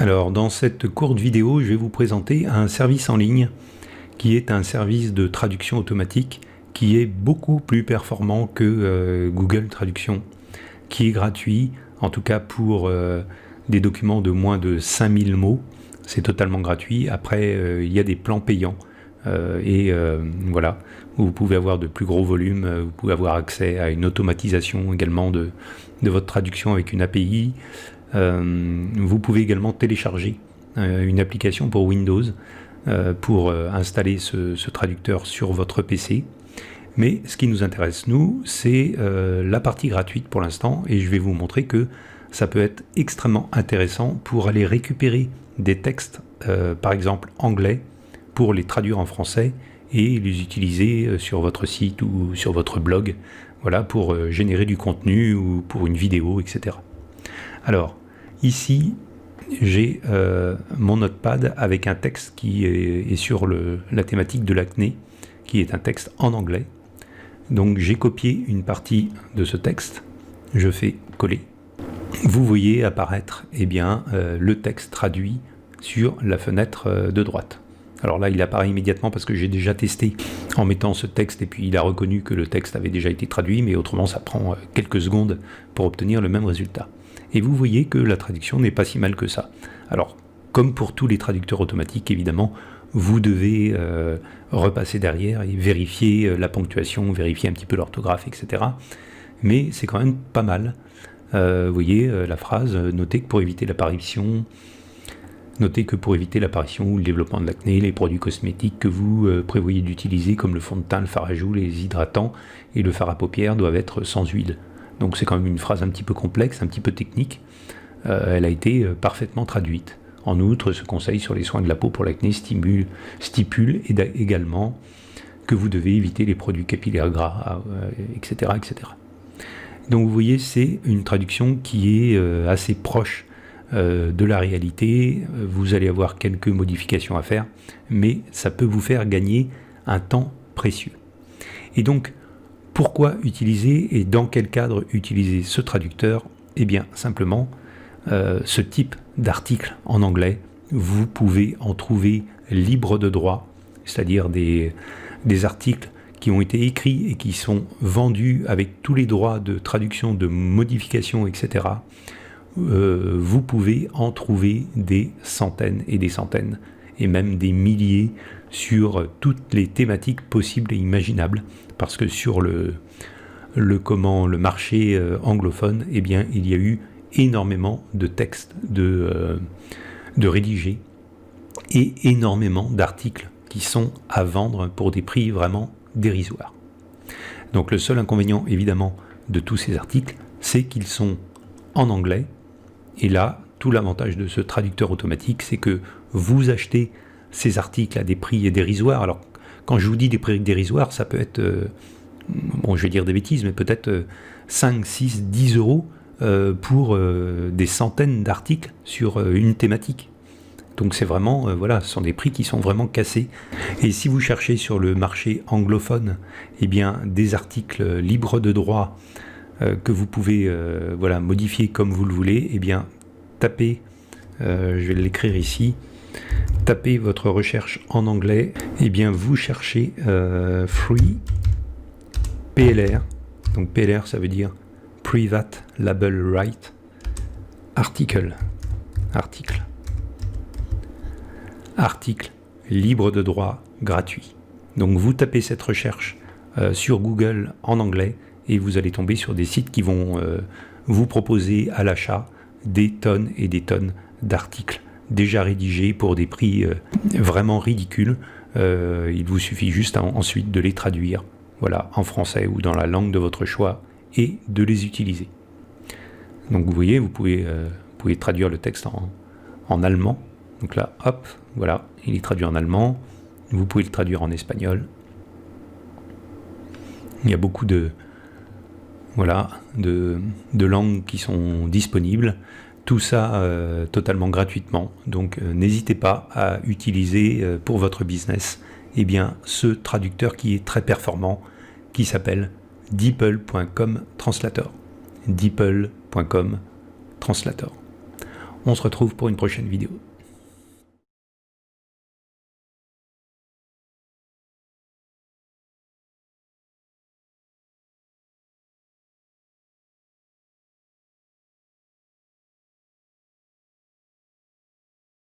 Alors dans cette courte vidéo, je vais vous présenter un service en ligne qui est un service de traduction automatique qui est beaucoup plus performant que Google Traduction, qui est gratuit, en tout cas pour des documents de moins de 5000 mots, c'est totalement gratuit. Après, il y a des plans payants voilà, où vous pouvez avoir de plus gros volumes, vous pouvez avoir accès à une automatisation également de votre traduction avec une API. Vous pouvez également télécharger une application pour Windows pour installer ce traducteur sur votre PC. Mais ce qui nous intéresse, nous, c'est la partie gratuite pour l'instant, et je vais vous montrer que ça peut être extrêmement intéressant pour aller récupérer des textes, par exemple anglais, pour les traduire en français et les utiliser sur votre site ou sur votre blog, voilà, pour générer du contenu ou pour une vidéo, etc. Alors, ici, j'ai mon notepad avec un texte qui est sur la thématique de l'acné, qui est un texte en anglais. Donc j'ai copié une partie de ce texte, je fais coller. Vous voyez apparaître le texte traduit sur la fenêtre de droite. Alors là, il apparaît immédiatement parce que j'ai déjà testé en mettant ce texte et puis il a reconnu que le texte avait déjà été traduit, mais autrement ça prend quelques secondes pour obtenir le même résultat. Et vous voyez que la traduction n'est pas si mal que ça. Alors, comme pour tous les traducteurs automatiques, évidemment, vous devez repasser derrière et vérifier la ponctuation, vérifier un petit peu l'orthographe, etc. Mais c'est quand même pas mal. Vous voyez la phrase, notez que pour éviter l'apparition ou le développement de l'acné, les produits cosmétiques que vous prévoyez d'utiliser comme le fond de teint, le fard à joues, les hydratants et le fard à paupières doivent être sans huile. Donc c'est quand même une phrase un petit peu complexe, un petit peu technique. Elle a été parfaitement traduite. En outre, ce conseil sur les soins de la peau pour l'acné stipule également que vous devez éviter les produits capillaires gras, etc., etc. Donc vous voyez, c'est une traduction qui est assez proche de la réalité. Vous allez avoir quelques modifications à faire, mais ça peut vous faire gagner un temps précieux. Et donc, pourquoi utiliser et dans quel cadre utiliser ce traducteur? Eh bien, simplement, ce type d'article en anglais, vous pouvez en trouver libre de droit, c'est-à-dire des articles qui ont été écrits et qui sont vendus avec tous les droits de traduction, de modification, etc. Vous pouvez en trouver des centaines et des centaines, et même des milliers sur toutes les thématiques possibles et imaginables, parce que sur le marché anglophone, eh bien, il y a eu énormément de textes de rédigés et énormément d'articles qui sont à vendre pour des prix vraiment dérisoires. Donc le seul inconvénient évidemment de tous ces articles, c'est qu'ils sont en anglais, et là, tout l'avantage de ce traducteur automatique, c'est que vous achetez ces articles à des prix dérisoires. Alors, quand je vous dis des prix dérisoires, ça peut être, je vais dire des bêtises, mais peut-être 5, 6, 10 euros pour des centaines d'articles sur une thématique. Donc c'est vraiment, ce sont des prix qui sont vraiment cassés. Et si vous cherchez sur le marché anglophone, eh bien, des articles libres de droit que vous pouvez modifier comme vous le voulez, eh bien, tapez, je vais l'écrire ici, tapez votre recherche en anglais, et bien vous cherchez Free PLR, donc PLR ça veut dire Private Label Right Article libre de droit gratuit. Donc vous tapez cette recherche sur Google en anglais et vous allez tomber sur des sites qui vont vous proposer à l'achat des tonnes et des tonnes d'articles déjà rédigés pour des prix vraiment ridicules. Il vous suffit juste ensuite de les traduire, en français ou dans la langue de votre choix et de les utiliser. Donc vous voyez, vous pouvez traduire le texte en allemand. Donc là, hop, il est traduit en allemand. Vous pouvez le traduire en espagnol. Il y a beaucoup de langues qui sont disponibles. Tout ça totalement gratuitement. Donc n'hésitez pas à utiliser pour votre business ce traducteur qui est très performant, qui s'appelle DeepL.com Translator. DeepL.com Translator. On se retrouve pour une prochaine vidéo.